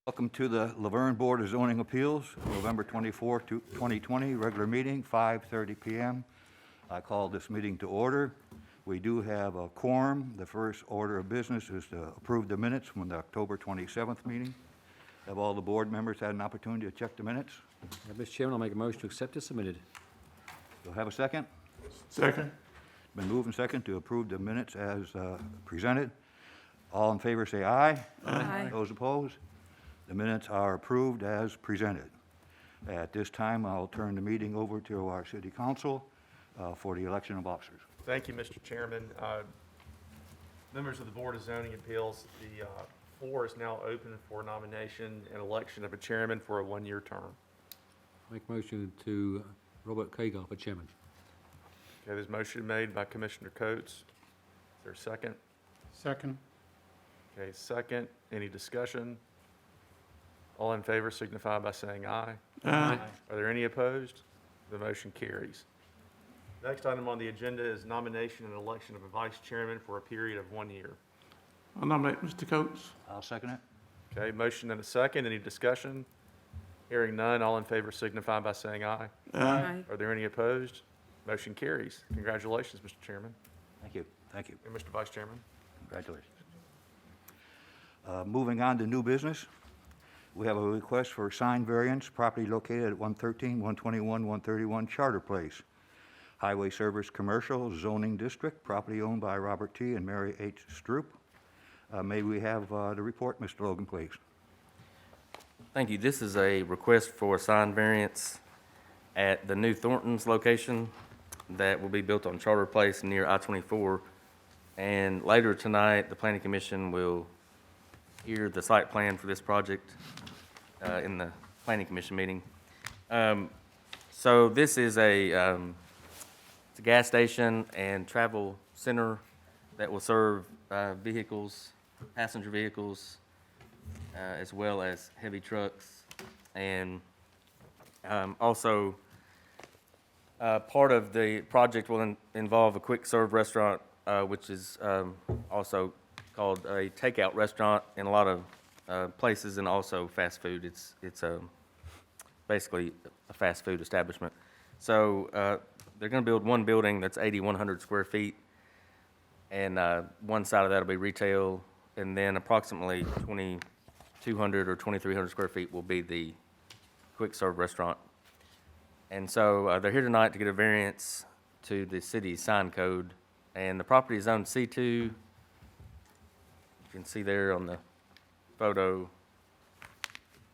Welcome to the Laverne Board of Zoning Appeals, November 24, 2020, regular meeting, 5:30 p.m. I call this meeting to order. We do have a quorum. The first order of business is to approve the minutes from the October 27th meeting. Have all the board members had an opportunity to check the minutes? Mr. Chairman, I'll make a motion to accept as submitted. You'll have a second? Second. Been moved and second to approve the minutes as presented. All in favor say aye. Aye. Those opposed? The minutes are approved as presented. At this time, I'll turn the meeting over to our city council for the election of officers. Thank you, Mr. Chairman. Members of the Board of Zoning Appeals, the floor is now open for nomination and election of a chairman for a one-year term. Make a motion to Robert Cagle for chairman. Okay, there's a motion made by Commissioner Coates. Is there a second? Second. Okay, second. Any discussion? All in favor signify by saying aye. Aye. Are there any opposed? The motion carries. Next item on the agenda is nomination and election of a vice chairman for a period of 1 year. I nominate Mr. Coates. I'll second it. Okay, motion and a second. Any discussion? Hearing none, all in favor signify by saying aye. Aye. Are there any opposed? Motion carries. Congratulations, Mr. Chairman Thank you. Thank you. and Mr. Vice Chairman. Congratulations. Moving on to new business. We have a request for sign variance, property located at 113, 121, 131 Charter Place. Highway Service Commercial Zoning District, property owned by Robert T. and Mary H. Stroop. May we have the report, Mr. Logan, please? Thank you. This is a request for a sign variance at the new Thornton's location that will be built on Charter Place near I-24. And later tonight, the Planning Commission will hear the site plan for this project in the Planning Commission meeting. So this is it's a gas station and travel center that will serve vehicles, passenger vehicles, as well as heavy trucks. And also, part of the project will involve a quick serve restaurant, which is also called a takeout restaurant in a lot of places, and also fast food. It's basically a fast food establishment. So they're going to build one building that's 8,100 square feet, and one side of that will be retail, and then approximately 2,200 or 2,300 square feet will be the quick serve restaurant. And so they're here tonight to get a variance to the city's sign code, and the property is zoned C2. You can see there on the photo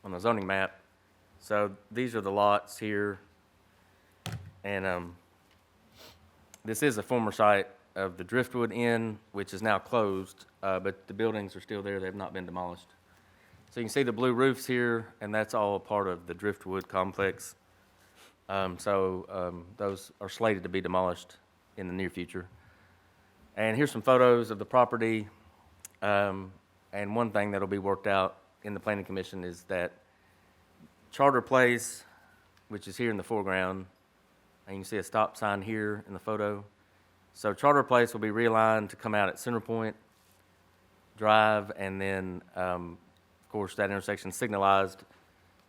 on the zoning map. So these are the lots here, and this is a former site of the Driftwood Inn, which is now closed, but the buildings are still there. They have not been demolished. So you can see the blue roofs here, and that's all a part of the Driftwood complex. Those are slated to be demolished in the near future. And here's some photos of the property. And one thing that'll be worked out in the Planning Commission is that Charter Place, which is here in the foreground, and you can see a stop sign here in the photo. So Charter Place will be realigned to come out at Center Point Drive, and then, of course, that intersection is signalized,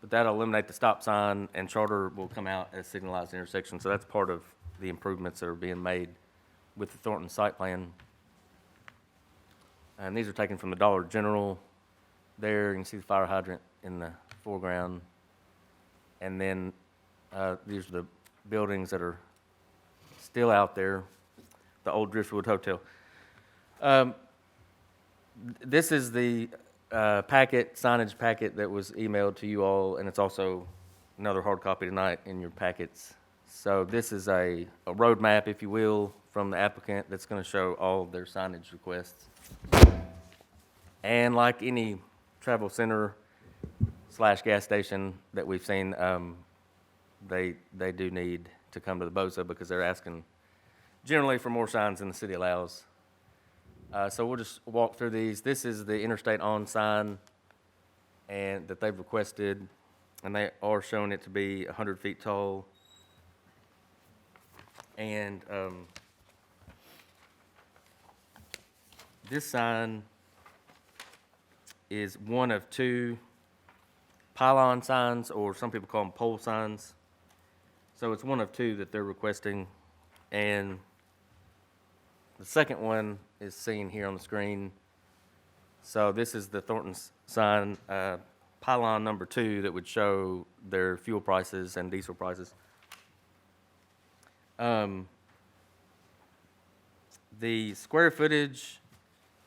but that'll eliminate the stop sign, and Charter will come out as signalized intersection. So that's part of the improvements that are being made with the Thornton site plan. And these are taken from the Dollar General there. You can see the fire hydrant in the foreground. And then these are the buildings that are still out there, the old Driftwood Hotel. This is the signage packet that was emailed to you all, and it's also another hard copy tonight in your packets. So this is a roadmap, if you will, from the applicant that's going to show all their signage requests. And like any travel center / gas station that we've seen, they do need to come to the BOZA because they're asking generally for more signs than the city allows. So we'll just walk through these. This is the interstate on sign and that they've requested, and they are showing it to be 100 feet tall. And this sign is one of two pylon signs, or some people call them pole signs. So it's one of two that they're requesting. And the second one is seen here on the screen. So this is the Thornton's sign, pylon number 2, that would show their fuel prices and diesel prices. The square footage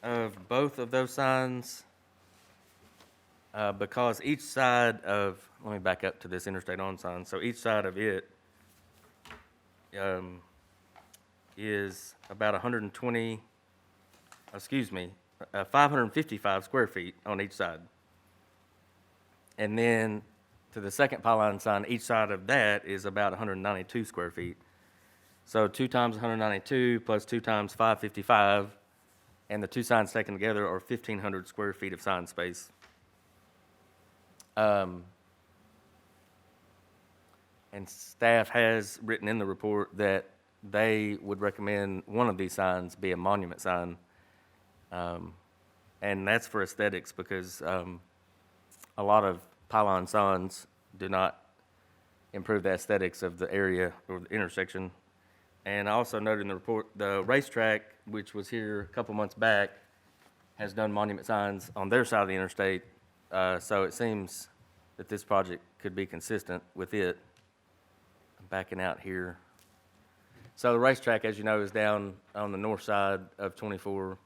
of both of those signs, because each side of, let me back up to this interstate on sign. So each side of it is about 555 square feet on each side. And then to the second pylon sign, each side of that is about 192 square feet. So 2 times 192 plus 2 times 555, and the two signs taken together are 1,500 square feet of sign space. And staff has written in the report that they would recommend one of these signs be a monument sign. And that's for aesthetics, because a lot of pylon signs do not improve the aesthetics of the area or the intersection. And I also noted in the report, the racetrack, which was here a couple months back, has done monument signs on their side of the interstate. So it seems that this project could be consistent with it. I'm backing out here. So the racetrack, as you know, is down on the north side of 24.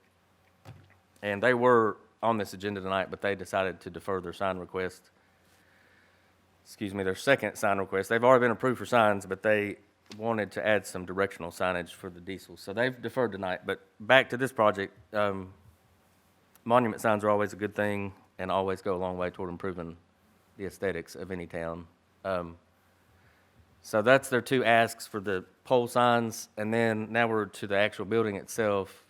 And they were on this agenda tonight, but they decided to defer their sign request. Their second sign request. They've already been approved for signs, but they wanted to add some directional signage for the diesel. So they've deferred tonight. But back to this project, monument signs are always a good thing and always go a long way toward improving the aesthetics of any town. So that's their two asks for the pole signs. And then now we're to the actual building itself.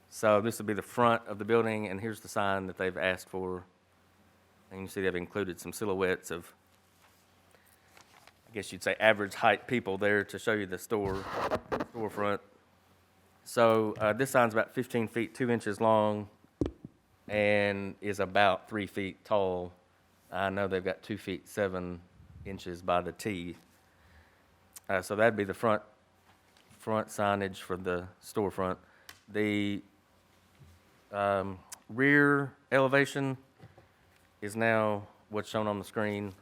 So this would be the front of the building, and here's the sign that they've asked for. And you can see they've included some silhouettes of, I guess you'd say, average height people there to show you the storefront. So this sign's about 15 feet, 2 inches long, and is about 3 feet tall. I know they've got 2 feet, 7 inches by the T. So that'd be the front signage for the storefront. The rear elevation is now what's shown on the screen.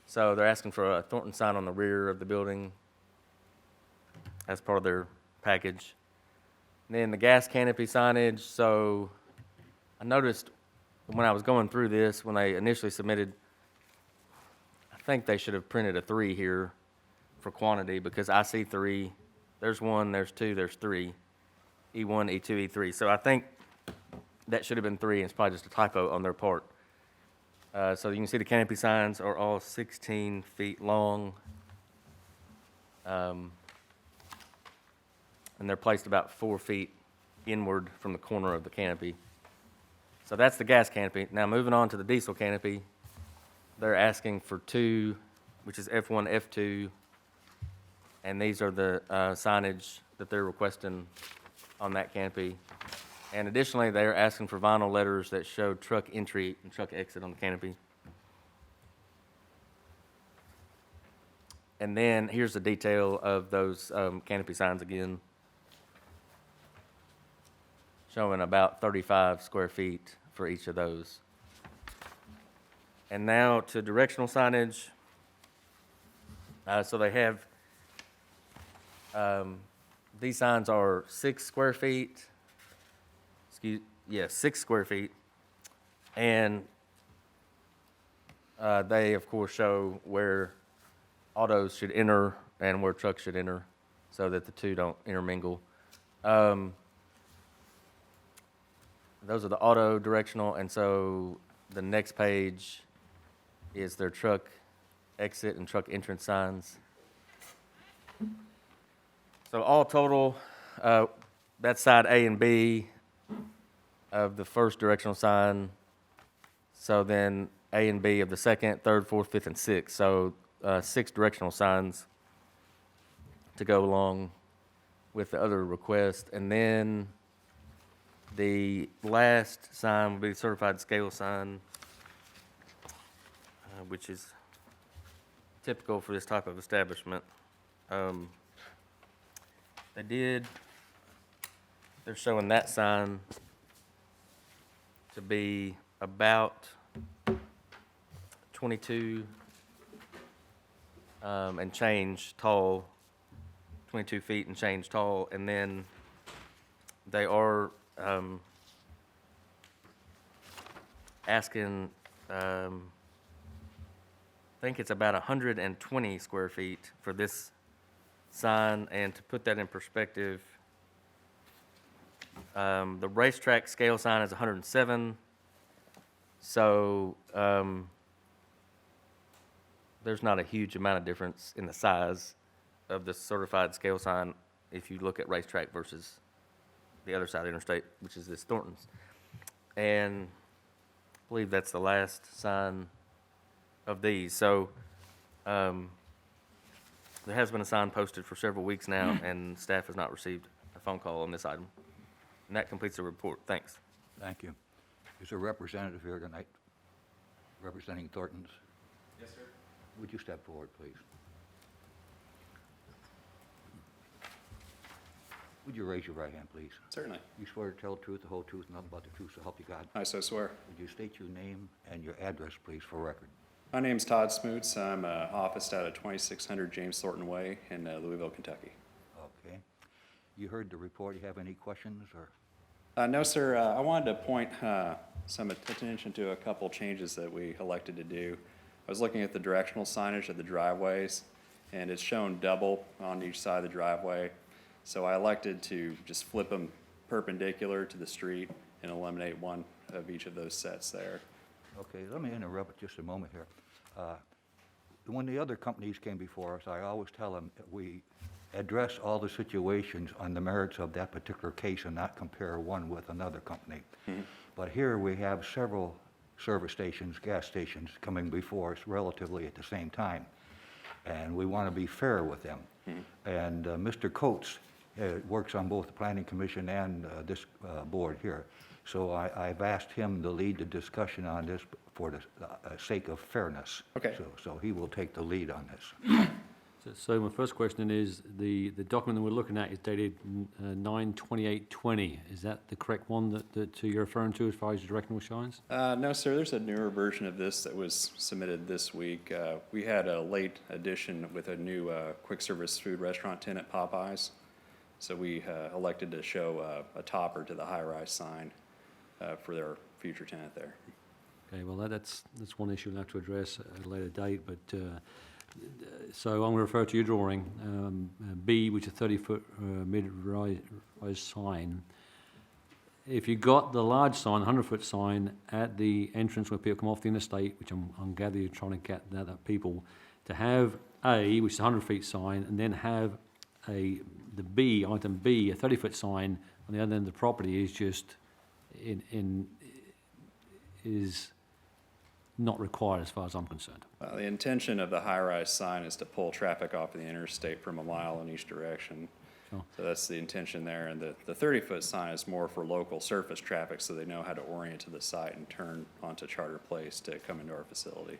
So they're asking for a Thornton sign on the rear of the building as part of their package. And then the gas canopy signage. So I noticed when I was going through this, when they initially submitted, I think they should have printed a 3 here for quantity, because I see 3. There's 1, there's 2, there's 3. E1, E2, E3. So I think that should have been 3, and it's probably just a typo on their part. So you can see the canopy signs are all 16 feet long. And they're placed about 4 feet inward from the corner of the canopy. So that's the gas canopy. Now moving on to the diesel canopy, they're asking for 2, which is F1, F2, and these are the signage that they're requesting on that canopy. And additionally, they're asking for vinyl letters that show truck entry and truck exit on the canopy. And then here's the detail of those canopy signs again, showing about 35 square feet for each of those. And now to directional signage. So they have, these signs are 6 square feet. 6 square feet. And they, of course, show where autos should enter and where trucks should enter so that the two don't intermingle. Those are the auto directional, and so the next page is their truck exit and truck entrance signs. So all total, that's side A and B of the first directional sign. So then A and B of the second, third, fourth, fifth, and sixth. So 6 directional signs to go along with the other request. And then the last sign will be the certified scale sign. which is typical for this type of establishment. They're showing that sign to be about 22 and change tall, 22 feet and change tall, and then they are asking, I think it's about 120 square feet for this sign, and to put that in perspective, the racetrack scale sign is 107, so there's not a huge amount of difference in the size of the certified scale sign if you look at racetrack versus the other side of the interstate, which is this Thornton's. And I believe that's the last sign of these. So there has been a sign posted for several weeks now, and staff has not received a phone call on this item. And that completes the report. Thanks. Thank you. Is there a representative here tonight representing Thornton's? Yes, sir. Would you step forward, please? Would you raise your right hand, please? Certainly. You swear to tell the truth, the whole truth, and nothing but the truth, so help you God? I so swear. Would you state your name and your address, please, for record? My name's Todd Smoots. I'm officed out of 2600 James Thornton Way in Louisville, Kentucky. Okay. You heard the report. You have any questions or? No, sir. I wanted to point some attention to a couple changes that we elected to do. I was looking at the directional signage of the driveways, and it's shown double on each side of the driveway. So I elected to just flip them perpendicular to the street and eliminate one of each of those sets there. Okay, let me interrupt just a moment here. When the other companies came before us, I always tell them that we address all the situations on the merits of that particular case and not compare one with another company. But here we have several service stations, gas stations coming before us relatively at the same time. And we want to be fair with them. And Mr. Coates works on both the Planning Commission and this board here. So I've asked him to lead the discussion on this for the sake of fairness. Okay. So he will take the lead on this. So my first question is, the document that we're looking at is dated 9/28/20. Is that the correct one that you're referring to as far as your directional shines? No, sir. There's a newer version of this that was submitted this week. We had a late addition with a new quick service food restaurant tenant, Popeyes. So we elected to show a topper to the high-rise sign for their future tenant there. Okay, well, that's one issue we'll have to address at a later date, but, so I'm going to refer to your drawing, B, which is a 30-foot mid-rise sign. If you got the large sign, 100-foot sign, at the entrance where people come off the interstate, which I'm gathering you're trying to get that people, to have A, which is a 100-foot sign, and then have the B, item B, a 30-foot sign on the other end of the property is just is not required as far as I'm concerned. The intention of the high-rise sign is to pull traffic off of the interstate from a mile in each direction. Sure. So that's the intention there, and the 30-foot sign is more for local surface traffic, so they know how to orient to the site and turn onto Charter Place to come into our facility.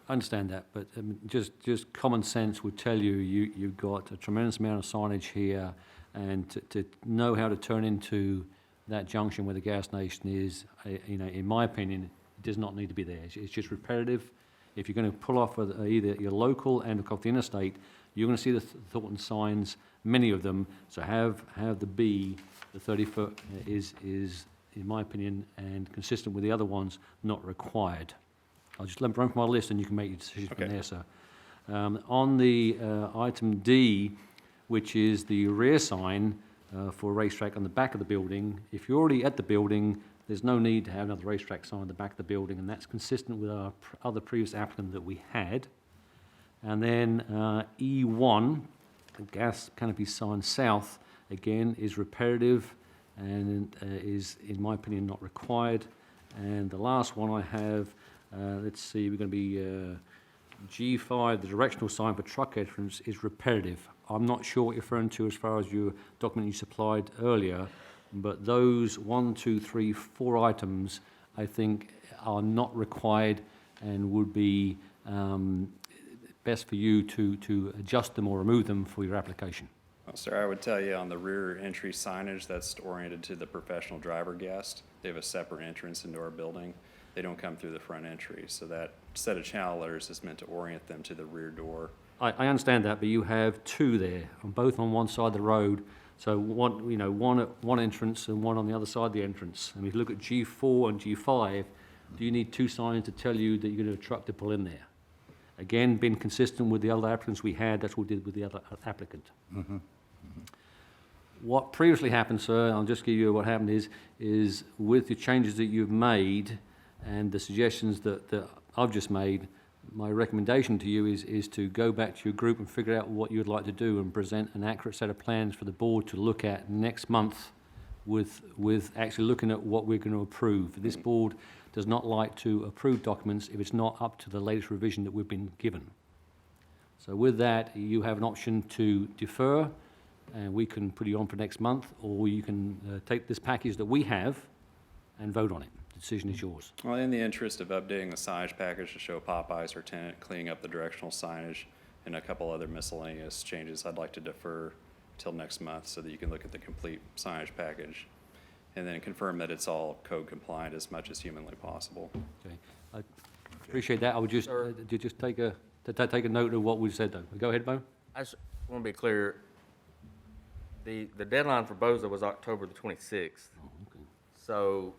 I understand that, but just common sense would tell you you've got a tremendous amount of signage here, and to know how to turn into that junction where the gas station is, in my opinion, it does not need to be there. It's just repetitive. If you're going to pull off with either your local and off the interstate, you're going to see the Thornton signs, many of them. So have the B, the 30-foot is, in my opinion, and consistent with the other ones, not required. I'll just run from my list and you can make your decision from there, sir. On the item D, which is the rear sign for racetrack on the back of the building, if you're already at the building, there's no need to have another racetrack sign on the back of the building, and that's consistent with our other previous applicant that we had. And then E1, the gas canopy sign south, again, is repetitive and is, in my opinion, not required. And the last one I have, let's see, we're going to be G5, the directional sign for truck entrance is repetitive. I'm not sure what you're referring to as far as your document you supplied earlier, but those 1, 2, 3, 4 items, I think, are not required and would be best for you to adjust them or remove them for your application. Well, sir, I would tell you on the rear entry signage, that's oriented to the professional driver guest. They have a separate entrance into our building. They don't come through the front entry, so that set of channel letters is meant to orient them to the rear door. I understand that, but you have two there, both on one side of the road. So one at one entrance and one on the other side of the entrance. And if you look at G4 and G5, do you need two signs to tell you that you're going to truck to pull in there? Again, being consistent with the other applicants we had, that's what we did with the other applicant. What previously happened, sir, I'll just give you what happened is with the changes that you've made and the suggestions that I've just made, my recommendation to you is to go back to your group and figure out what you'd like to do and present an accurate set of plans for the board to look at next month with actually looking at what we're going to approve. This board does not like to approve documents if it's not up to the latest revision that we've been given. So with that, you have an option to defer, and we can put you on for next month, or you can take this package that we have and vote on it. The decision is yours. Well, in the interest of updating the signage package to show Popeyes or tenant, cleaning up the directional signage, and a couple other miscellaneous changes, I'd like to defer till next month so that you can look at the complete signage package and then confirm that it's all code compliant as much as humanly possible. Okay. I appreciate that. I would just, just take a note of what we've said, though. Go ahead, Bo. I just want to be clear, the deadline for BOZA was October the 26th. So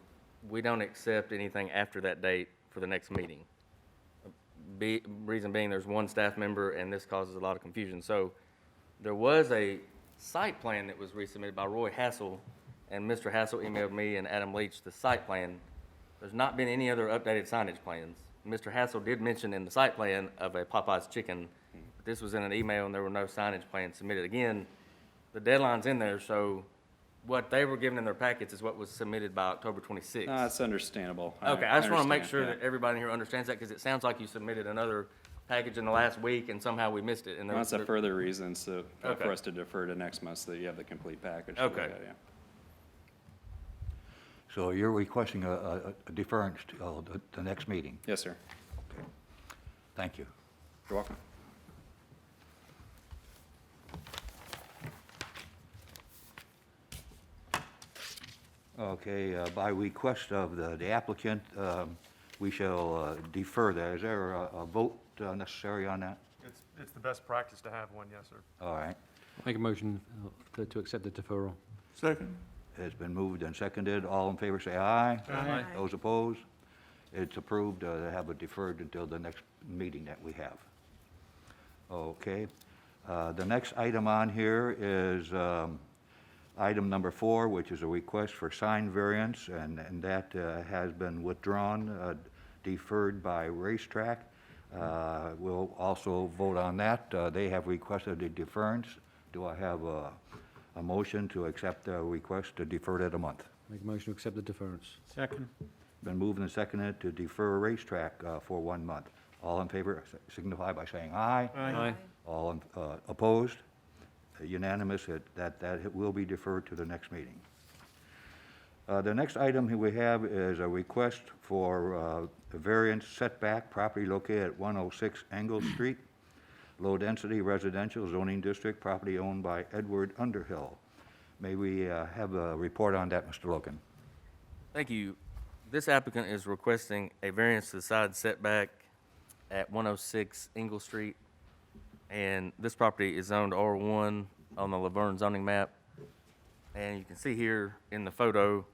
we don't accept anything after that date for the next meeting. Reason being, there's one staff member, and this causes a lot of confusion. So there was a site plan that was resubmitted by Roy Hassel, and Mr. Hassel emailed me and Adam Leach the site plan. There's not been any other updated signage plans. Mr. Hassel did mention in the site plan of a Popeyes chicken, but this was in an email and there were no signage plans submitted. Again, the deadline's in there, so what they were given in their packets is what was submitted by October 26th. That's understandable. Okay, I just want to make understand, sure that everybody here understands that, because it sounds like you submitted another package in the last week and somehow we missed it. And Well, that's a further reason Okay. for us to defer to next month so that you have the complete package. Okay. Yeah. So you're requesting a deference to the next meeting? Yes, sir. Thank you. You're welcome. Okay, by request of the applicant, we shall defer that. Is there a vote necessary on that? It's the best practice to have one, yes, sir. All right. Make a motion to accept the deferral. Second. It's been moved and seconded. All in favor, say aye. Aye. Those opposed? It's approved to have it deferred until the next meeting that we have. Okay. The next item on here is item number 4, which is a request for sign variance, and that has been withdrawn, deferred by Racetrack. We'll also vote on that. They have requested a deference. Do I have a motion to accept the request to defer it a month? Make a motion to accept the deference. Second. Been moved and seconded to defer Racetrack for 1 month. All in favor signify by saying aye. Aye. All opposed? Unanimous that it will be deferred to the next meeting. The next item we have is a request for a variance setback, property located at 106 Engle Street, low-density residential zoning district, property owned by Edward Underhill. May we have a report on that, Mr. Logan? Thank you. This applicant is requesting a variance to the side setback at 106 Engle Street. And this property is zoned R1 on the Laverne zoning map. And you can see here in the photo,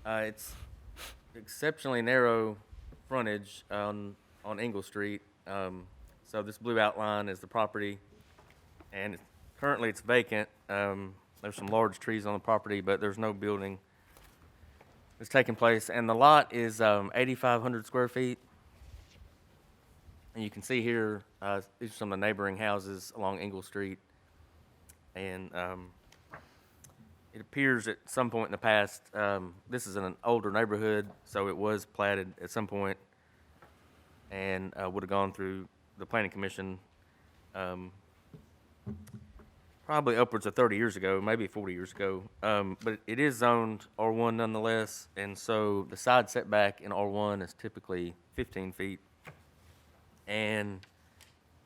it's exceptionally narrow frontage on Engle Street. So this blue outline is the property, and currently it's vacant. There's some large trees on the property, but there's no building that's taking place. And the lot is 8,500 square feet. And you can see here, these are some of the neighboring houses along Engle Street. And it appears at some point in the past, this is in an older neighborhood, so it was platted at some point and would have gone through the planning commission probably upwards of 30 years ago, maybe 40 years ago. But it is zoned R1 nonetheless, and so the side setback in R1 is typically 15 feet. And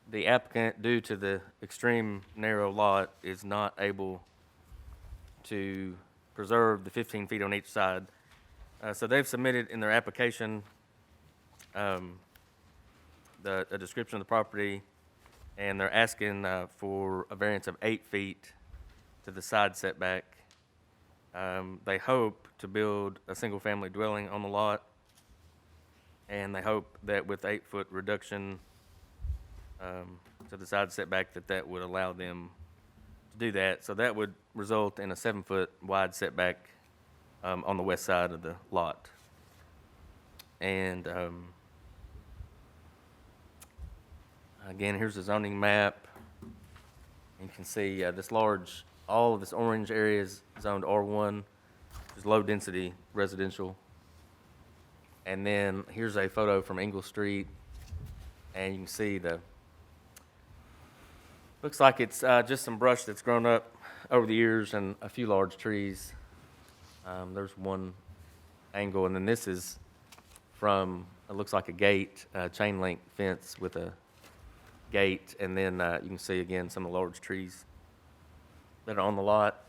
the applicant, due to the extreme narrow lot, is not able to preserve the 15 feet on each side. So they've submitted in their application a description of the property, and they're asking for a variance of 8 feet to the side setback. They hope to build a single-family dwelling on the lot, and they hope that with 8-foot reduction to the side setback, that would allow them to do that. So that would result in a 7-foot wide setback on the west side of the lot. And again, here's the zoning map. You can see this large, all of this orange area is zoned R1, which is low-density residential. And then here's a photo from Engle Street, and you can see looks like it's just some brush that's grown up over the years and a few large trees. There's one angle, and then this is from, it looks like a gate, chain link fence with a gate, and then you can see again some of the large trees that are on the lot.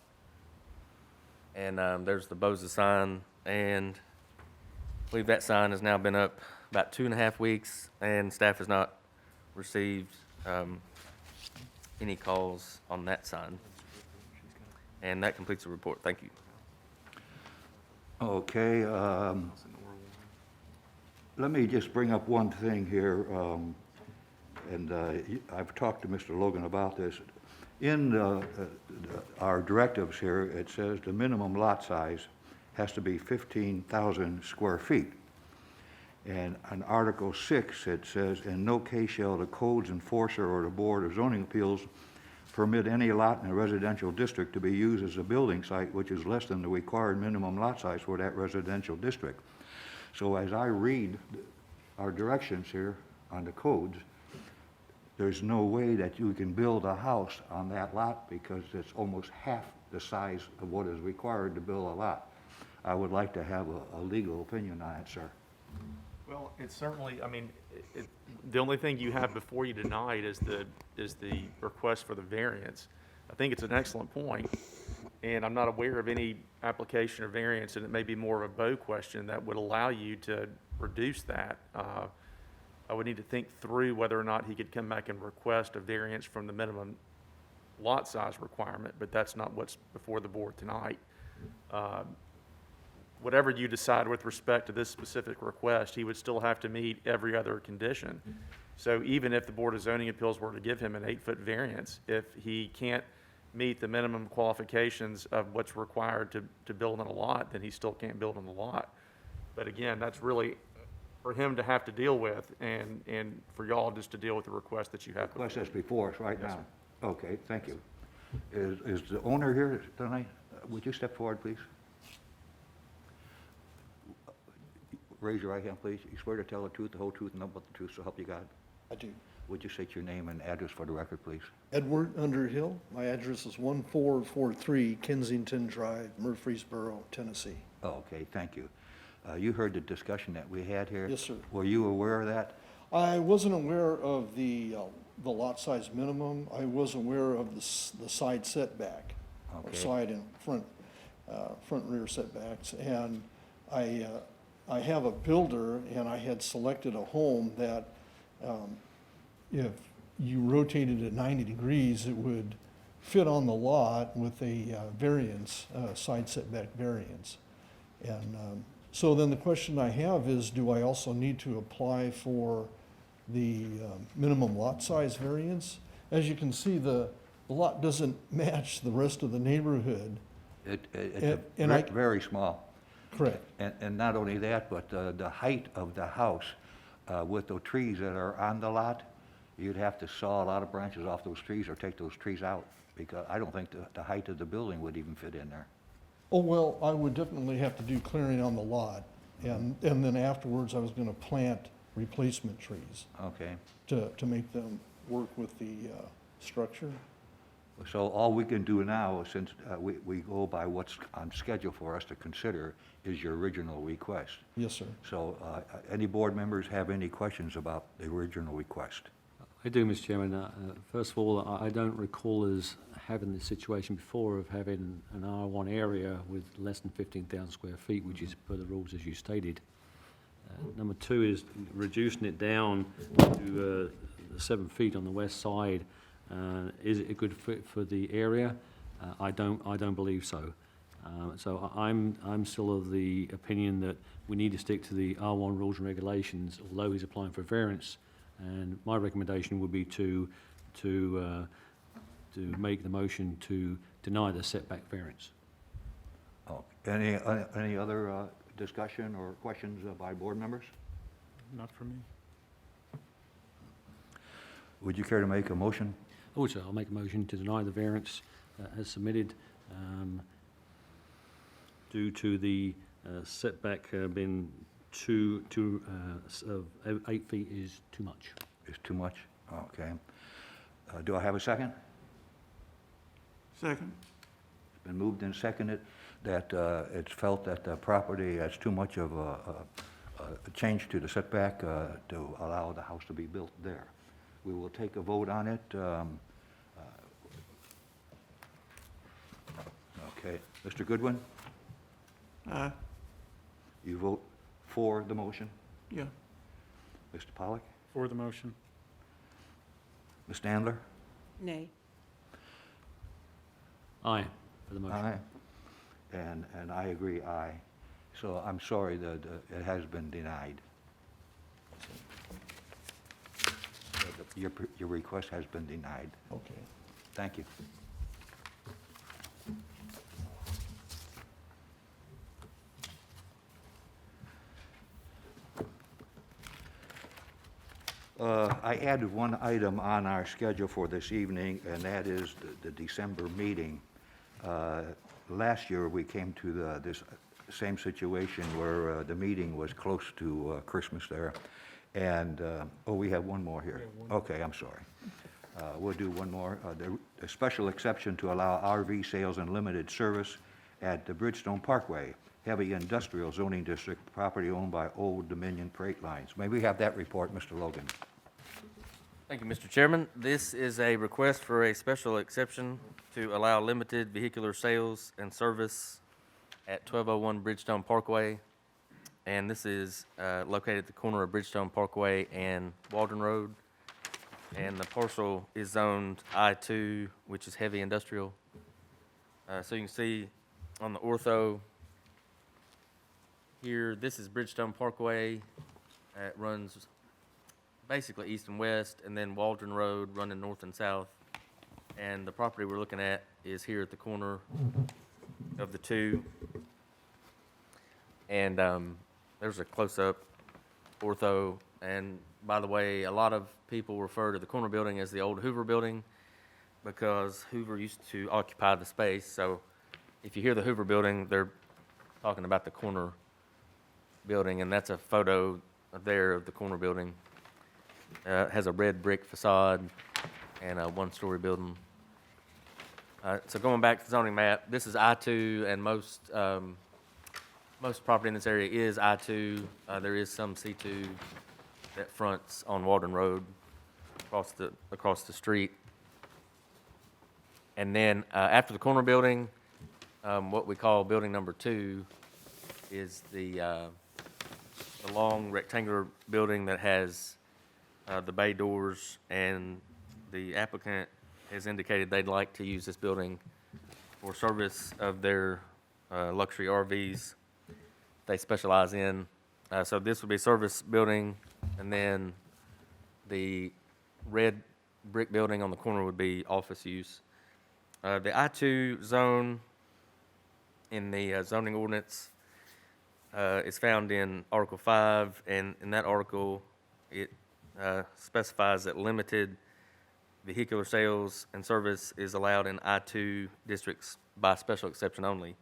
And there's the Boza sign, and I believe that sign has now been up about 2.5 weeks, and staff has not received any calls on that sign. And that completes the report. Thank you. Okay, let me just bring up one thing here, and I've talked to Mr. Logan about this. In our directives here, it says the minimum lot size has to be 15,000 square feet. And on Article 6, it says, in no case shall the codes enforcer or the Board of Zoning Appeals permit any lot in a residential district to be used as a building site which is less than the required minimum lot size for that residential district. So as I read our directions here on the codes, there's no way that you can build a house on that lot because it's almost half the size of what is required to build a lot. I would like to have a legal opinion on it, sir. Well, it's certainly, I mean, the only thing you have before you tonight is the request for the variance. I think it's an excellent point, and I'm not aware of any application or variance, and it may be more of a Bo question that would allow you to reduce that. I would need to think through whether or not he could come back and request a variance from the minimum lot size requirement, but that's not what's before the board tonight. Whatever you decide with respect to this specific request, he would still have to meet every other condition. So even if the Board of Zoning Appeals were to give him an 8-foot variance, if he can't meet the minimum qualifications of what's required to build on a lot, then he still can't build on the lot. But again, that's really for him to have to deal with, and for y'all just to deal with the request that you have. Request that's before us right Yes, now. Okay, thank you. Is the owner here tonight? Would you step forward, please? Raise your right hand, please. You swear to tell the truth, the whole truth, and nothing but the truth, so help you God? I do. Would you state your name and address for the record, please? Edward Underhill. My address is 1443 Kensington Drive, Murfreesboro, Tennessee. Oh, okay, thank you. You heard the discussion that we had here? Yes, sir. Were you aware of that? I wasn't aware of the lot size minimum. I was aware of the side setback, or Okay. side and front rear setbacks. And I have a builder, and I had selected a home that if you rotated it 90 degrees, it would fit on the lot with a variance, side setback variance. And so then the question I have is, do I also need to apply for the minimum lot size variance? As you can see, the lot doesn't match the rest of the neighborhood. It's And I- very small. Correct. And not only that, but the height of the house with the trees that are on the lot, you'd have to saw a lot of branches off those trees or take those trees out, because I don't think the height of the building would even fit in there. Oh, well, I would definitely have to do clearing on the lot. And then afterwards, I was gonna plant replacement trees Okay. to make them work with the structure. So all we can do now, since we go by what's on schedule for us to consider, is your original request. Yes, sir. So any board members have any questions about the original request? I do, Mr. Chairman. First of all, I don't recall us having this situation before of having an R1 area with less than 15,000 square feet, which is per the rules as you stated. Number two is reducing it down to 7 feet on the west side. Is it a good fit for the area? I don't believe so. So I'm still of the opinion that we need to stick to the R1 rules and regulations, although he's applying for variance. And my recommendation would be to make the motion to deny the setback variance. Oh, any other discussion or questions by board members? Not for me. Would you care to make a motion? Also, I'll make a motion to deny the variance as submitted due to the setback being 8 feet is too much. Is too much? Okay. Do I have a second? Second. It's been moved and seconded that it's felt that the property has too much of a change to the setback to allow the house to be built there. We will take a vote on it. Okay. Mr. Goodwin, Aye. you vote for the motion? Yeah. Mr. Pollack? For the motion. Ms. Standler? Nay. Aye for the motion. Aye. And I agree, aye. So I'm sorry that it has been denied. Your request has been denied. Okay. Thank you. I added one item on our schedule for this evening, and that is the December meeting. Last year, we came to this same situation where the meeting was close to Christmas there. And, oh, we have one more here. Okay, I'm sorry. We'll do one more. The special exception to allow RV sales and limited service at the Bridgestone Parkway, heavy industrial zoning district, property owned by Old Dominion Freight Lines. May we have that report, Mr. Logan? Thank you, Mr. Chairman. This is a request for a special exception to allow limited vehicular sales and service at 1201 Bridgestone Parkway. And this is located at the corner of Bridgestone Parkway and Waldron Road. And the parcel is zoned I-2, which is heavy industrial. So you can see on the ortho here, this is Bridgestone Parkway. It runs basically east and west, and then Waldron Road running north and south. And the property we're looking at is here at the corner of the two. And there's a close-up ortho. And by the way, a lot of people refer to the corner building as the old Hoover building because Hoover used to occupy the space. So if you hear the Hoover building, they're talking about the corner building, and that's a photo there of the corner building. It has a red brick facade and a one-story building. So going back to the zoning map, this is I-2, and most property in this area is I-2. There is some C2 that fronts on Waldron Road across the street. And then after the corner building, what we call building number 2 is the long rectangular building that has the bay doors, and the applicant has indicated they'd like to use this building for service of their luxury RVs they specialize in. So this would be a service building, and then the red brick building on the corner would be office use. The I-2 zone in the zoning ordinance is found in Article 5, and in that article, it specifies that limited vehicular sales and service is allowed in I-2 districts by special exception only.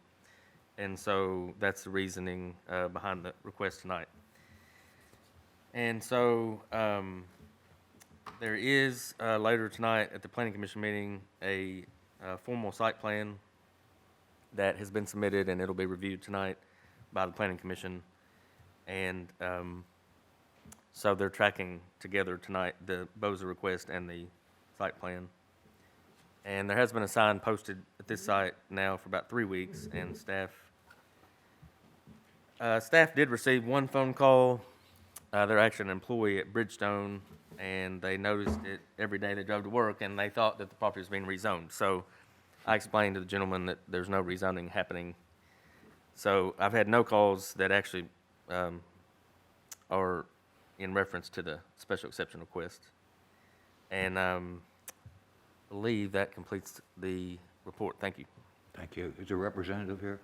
And so that's the reasoning behind the request tonight. And so there is later tonight at the Planning Commission meeting a formal site plan that has been submitted, and it'll be reviewed tonight by the Planning Commission. And so they're tracking together tonight the BOZA request and the site plan. And there has been a sign posted at this site now for about 3 weeks, and staff did receive one phone call. They're actually an employee at Bridgestone, and they noticed it every day they drove to work, and they thought that the property was being rezoned. So I explained to the gentleman that there's no rezoning happening. So I've had no calls that actually are in reference to the special exception request. And believe that completes the report. Thank you. Thank you. Is there a representative here?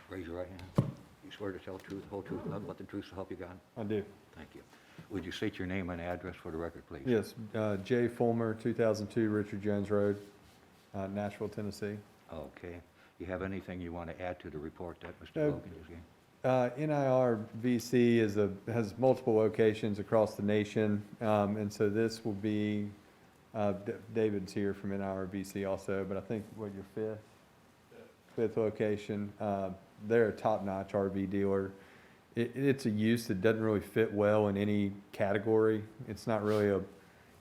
Raise your right hand. You swear to tell the truth, the whole truth, nothing but the truth, so help you God? I do. Thank you. Would you state your name and address for the record, please? Yes, Jay Fulmer, 2002 Richard Jones Road, Nashville, Tennessee. Okay. You have anything you want to add to the report that Mr. No. Logan just gave? NIR VC has multiple locations across the nation, and so this will be, David's here from NIR VC also, but I think, what, your fifth location? They're a top-notch RV dealer. It's a use that doesn't really fit well in any category. It's not really a,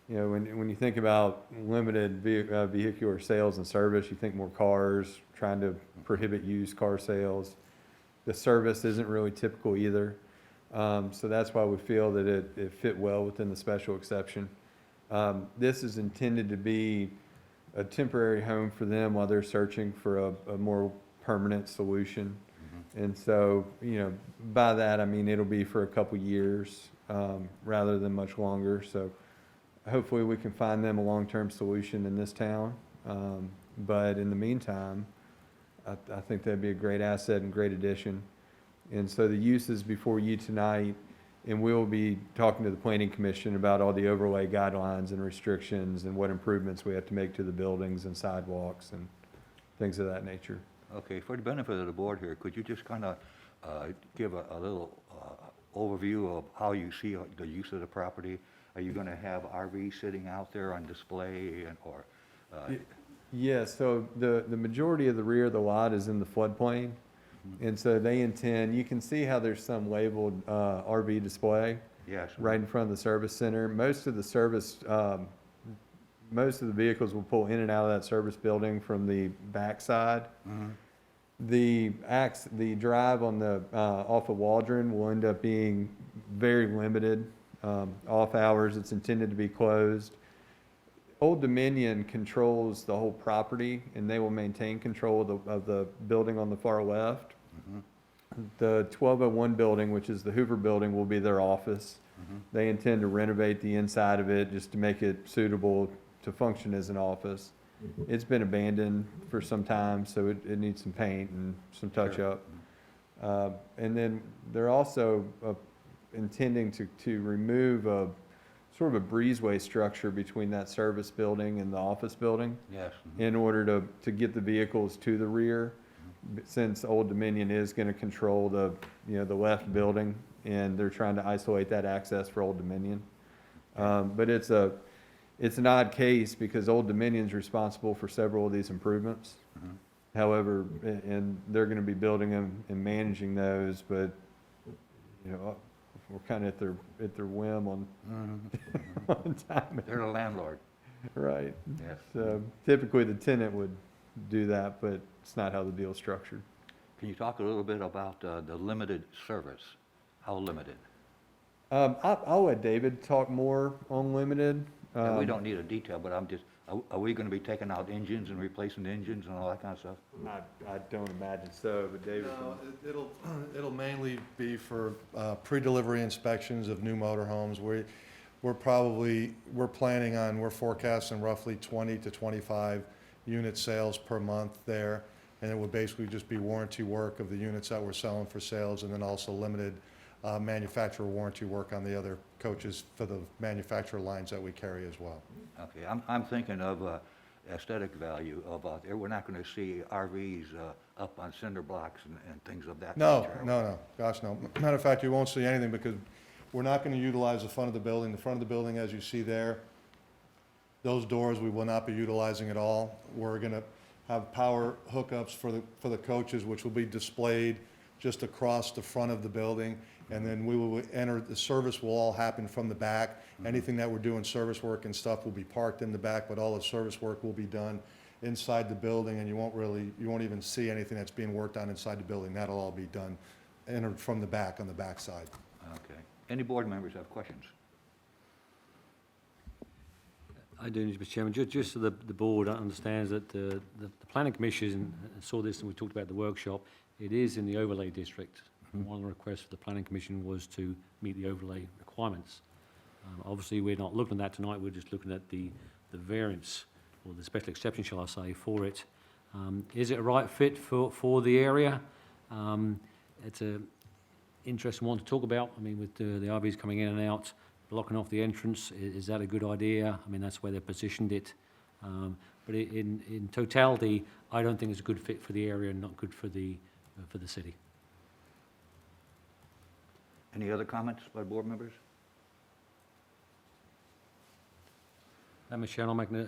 when you think about limited vehicular sales and service, you think more cars, trying to prohibit used car sales. The service isn't really typical either. So that's why we feel that it fit well within the special exception. This is intended to be a temporary home for them while they're searching for a more permanent solution. And so, by that, I mean, it'll be for a couple years, rather than much longer. So hopefully we can find them a long-term solution in this town. But in the meantime, I think that'd be a great asset and great addition. And so the use is before you tonight, and we'll be talking to the Planning Commission about all the overlay guidelines and restrictions and what improvements we have to make to the buildings and sidewalks and things of that nature. Okay, for the benefit of the board here, could you just kind of give a little overview of how you see the use of the property? Are you going to have RVs sitting out there on display or? Yes, so the majority of the rear of the lot is in the floodplain. And so they intend, you can see how there's some labeled RV display Yes. right in front of the service center. Most of the vehicles will pull in and out of that service building from the backside. The drive on the, off of Waldron will end up being very limited. Off hours, it's intended to be closed. Old Dominion controls the whole property, and they will maintain control of the building on the far left. The 1201 building, which is the Hoover building, will be their office. They intend to renovate the inside of it just to make it suitable to function as an office. It's been abandoned for some time, so it needs some paint and some touch-up. And then they're also intending to remove sort of a breezeway structure between that service building and the office building. Yes. In order to get the vehicles to the rear, since Old Dominion is gonna control the left building, and they're trying to isolate that access for Old Dominion. But it's an odd case because Old Dominion's responsible for several of these improvements. However, and they're gonna be building them and managing those, but, we're kind of at their whim on timing. They're the landlord. Right. Yes. So typically the tenant would do that, but it's not how the deal's structured. Can you talk a little bit about the limited service? How limited? I'll let David talk more on limited. We don't need a detail, but are we going to be taking out engines and replacing engines and all that kind of stuff? I don't imagine so, but David. No, it'll mainly be for pre-delivery inspections of new motorhomes. We're forecasting roughly 20 to 25 unit sales per month there. And it would basically just be warranty work of the units that we're selling for sales, and then also limited manufacturer warranty work on the other coaches for the manufacturer lines that we carry as well. Okay, I'm thinking of aesthetic value of there. We're not going to see RVs up on cinder blocks and things of that No, nature. no, gosh, no. Matter of fact, you won't see anything because we're not going to utilize the front of the building. The front of the building, as you see there, Those doors we will not be utilizing at all. We're going to have power hookups for the coaches, which will be displayed just across the front of the building. And then we will enter, the service will all happen from the back. Anything that we're doing service work and stuff will be parked in the back, but all the service work will be done inside the building, and you won't even see anything that's being worked on inside the building. That'll all be done, entered from the back, on the back side. Okay. Any board members have questions? I do, Mr. Chairman. Just so the board understands that the planning commission saw this, and we talked about the workshop. It is in the overlay district. One of the requests for the planning commission was to meet the overlay requirements. Obviously, we're not looking at that tonight. We're just looking at the variance, or the special exception, shall I say, for it. Is it a right fit for the area? It's a interesting one to talk about. I mean, with the RVs coming in and out, blocking off the entrance, is that a good idea? I mean, that's where they positioned it. But in totality, I don't think it's a good fit for the area and not good for the city. Any other comments by board members? Mr. Chairman, I'll make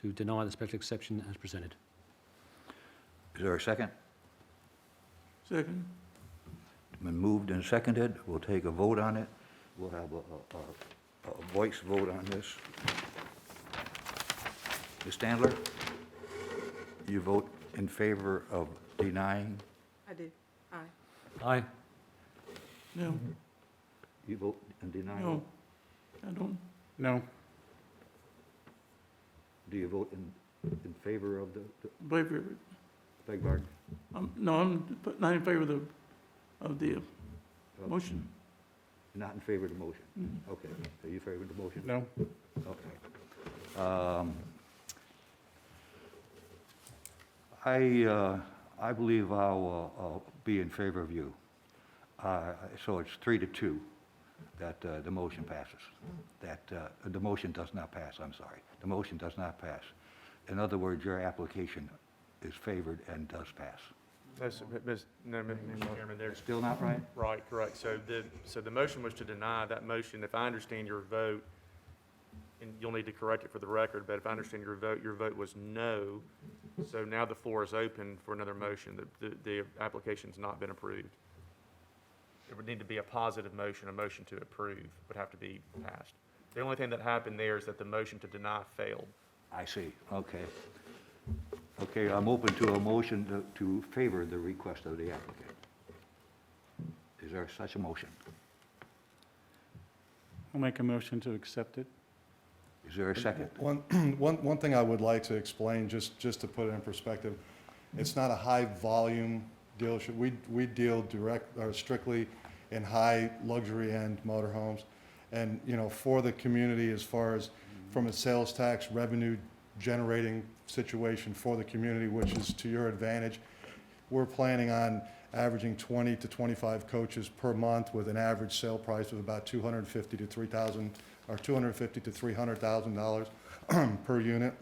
to deny the special exception as presented. Is there a second? Second. Been moved and seconded. We'll take a vote on it. We'll have a voice vote on this. Ms. Standler, you vote in favor of denying? I do. Aye. Aye. No, You vote in denial? no, I don't. No. Do you vote in favor of the, Wait, wait, beg pardon? no, I'm not in favor of the motion. Not in favor of the motion? Mm. Okay. Are you in favor of the motion? No. Okay. I believe I'll be in favor of you. So it's 3-2 that the motion passes. That the motion does not pass, I'm sorry. The motion does not pass. In other words, your application is favored and does pass. Mr. Chairman, there's, Still not right? right, correct. So the motion was to deny that motion. If I understand your vote, and you'll need to correct it for the record, but if I understand your vote was no. So now the floor is open for another motion. The application's not been approved. It would need to be a positive motion. A motion to approve would have to be passed. The only thing that happened there is that the motion to deny failed. I see, okay. Okay, I'm open to a motion to favor the request of the applicant. Is there such a motion? I'll make a motion to accept it. Is there a second? One thing I would like to explain, just to put it in perspective, it's not a high-volume dealership. We deal strictly in high luxury end motorhomes. And, you know, for the community, as far as from a sales tax revenue generating situation for the community, which is to your advantage, we're planning on averaging 20 to 25 coaches per month with an average sale price of about $250,000 to $300,000 per unit,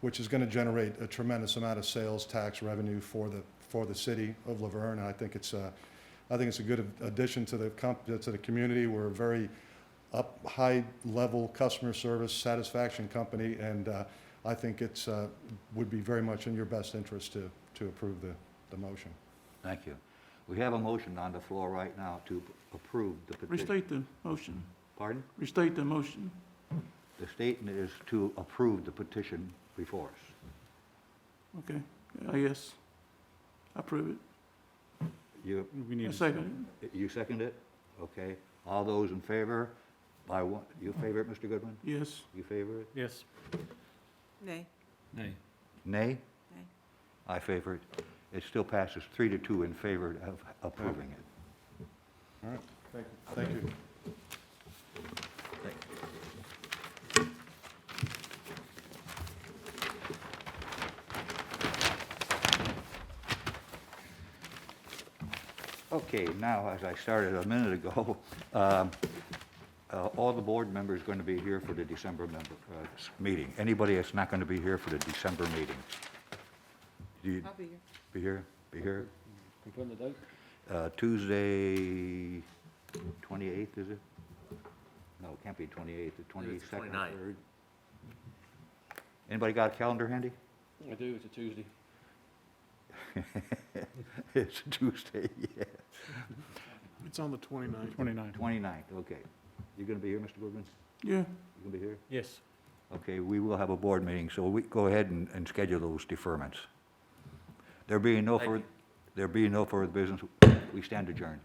which is going to generate a tremendous amount of sales tax revenue for the city of Laverne. And I think it's a good addition to the community. We're a very high-level customer service satisfaction company, and I think it's would be very much in your best interest to approve the motion. Thank you. We have a motion on the floor right now to approve the petition. Restate the motion. Pardon? Restate the motion. The statement is to approve the petition before us. Okay, yes. Approve it. You I second you second it? Okay. All those in favor? By one, you favor it, Mr. Goodwin? it. Yes. You favor it? Yes. Nay. Nay. Nay? Nay. I favor it. It still passes 3-2 in favor of approving it. All right, thank you. Okay, now, as I started a minute ago, all the board members are going to be here for the December meeting. Anybody that's not going to be here for the December meeting? Do you I'll be here. be here? Be here? Confirm the date? Tuesday, 28th, is it? No, it can't be 28th, the 22nd, 29th. 3rd. Anybody got a calendar handy? I do, it's a Tuesday. It's Tuesday, yeah. It's on the 29th. 29th, okay. You gonna be here, Mr. Goodman? Yeah. You gonna be here? Yes. Okay, we will have a board meeting, so we, go ahead and schedule those deferments. There being no Thank further, you. there being no further business, we stand adjourned.